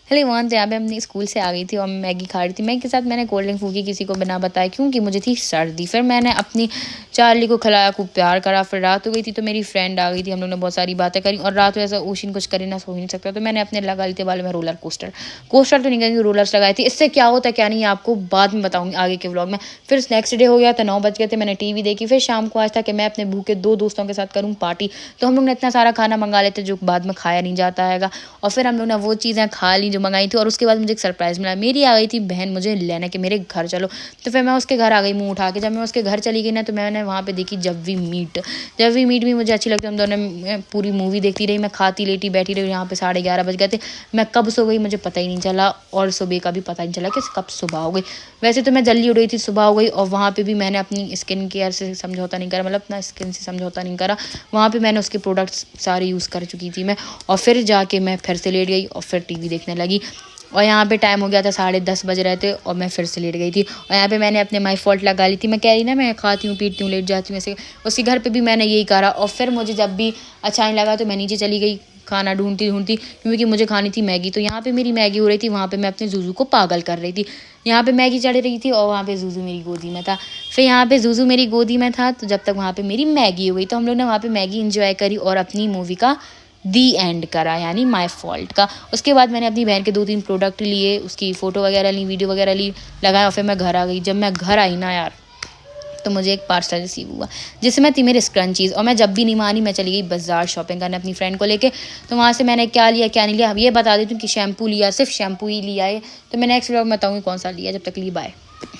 Hello everyone, तो यहाँ पे अपनी स्कूल से आ गई थी और मैगी खा रही थी। मैगी के साथ मैंने कोल्ड ड्रिंक फूकी किसी को बिना बताए, क्योंकि मुझे थी सर्दी। फिर मैंने अपनी चार्ली को खिलाया, खूब प्यार करा। फिर रात हो गई थी तो मेरी फ्रेंड आ गई थी, हम लोग ने बहुत सारी बातें करी। और रात में ऐसा ओशिन कुछ करे ना, सो ही नहीं सकता, तो मैंने अपने लगा ली थी वाले में रोलर कोस्टर तो नहीं कहेंगे, रोलर्स लगाई थी। इससे क्या होता है क्या नहीं, आपको बाद में बताऊंगी आगे के व्लॉग में। फिर नेक्स्ट डे हो गया था, 9 बज गए थे, मैंने टीवी देखी। फिर शाम को आज था कि मैं अपने भूखे 2 दोस्तों के साथ करूँ पार्टी। तो हम लोग ने इतना सारा खाना मंगा लेते जो बाद में खाया नहीं जाता है। और फिर हम लोग ने वो चीज़ें खा ली जो मंगाई थी। और उसके बाद मुझे एक सरप्राइज़ मिला, मेरी आ गई थी बहन मुझे लेने के मेरे घर चलो। तो फिर मैं उसके घर आ गई मुंह उठा के। जब मैं उसके घर चली गई ना, तो मैंने वहाँ पे देखी जब वी मीट भी मुझे अच्छी लगती है। हम दोनों ने पूरी मूवी देखती रही, मैं खाती लेटी बैठी रही। यहाँ पे 11:30 बज गए थे, मैं कब सो गई मुझे पता ही नहीं चला, और सुबह का भी पता नहीं चला कि कब सुबह हो गई। वैसे तो मैं जल्दी उठ गई थी, सुबह हो गई। और वहाँ पे भी मैंने अपनी स्किन केयर से समझौता नहीं करा, मतलब अपना स्किन से समझौता नहीं करा। वहाँ पे मैंने उसके प्रोडक्ट्स सारे यूज़ कर चुकी थी मैं। और फिर जाके मैं फिर से लेट गई और फिर टीवी देखने लगी। और यहाँ पे टाइम हो गया था 10:30 बज रहे थे, और मैं फिर से लेट गई थी। और यहाँ पे मैंने अपने माई फॉल्ट लगा ली थी। मैं कह रही ना, मैं खाती हूँ पीटती हूँ लेट जाती हूँ, ऐसे उसके घर पे भी मैंने यही करा। और फिर मुझे जब भी अच्छा नहीं लगा तो मैं नीचे चली गई खाना ढूंढती ढूंढती, क्योंकि मुझे खानी थी मैगी। तो यहाँ पे मेरी मैगी हो रही थी, वहाँ पे मैं अपने जूजू को पागल कर रही थी। यहाँ पे मैगी चढ़ रही थी और वहाँ पे जूजू मेरी गोदी में था। फिर यहाँ पे जूजू मेरी गोदी में था, तो जब तक वहाँ पे मेरी मैगी हो गई, तो हम लोग ने वहाँ पे मैगी इंजॉय करी और अपनी मूवी का दी एंड करा, यानी माई फॉल्ट का। उसके बाद मैंने अपनी बहन के 2-3 प्रोडक्ट लिए, उसकी फ़ोटो वगैरह ली, वीडियो वगैरह ली, लगाया। और फिर मैं घर आ गई। जब मैं घर आई ना यार, तो मुझे एक पार्सल रिसीव हुआ जिसमें थी मेरे स्क्रंचीज़। और मैं जब भी नहीं मानी, मैं चली गई बाजार शॉपिंग करने अपनी फ्रेंड को लेके। तो वहाँ से मैंने क्या लिया क्या नहीं लिया ये बता देती हूँ कि शैम्पू लिया, सिर्फ शैम्पू ही लिया है। तो मैं नेक्स्ट व्लॉग में बताऊँगी कौन सा लिया। जब तक लिए बाय।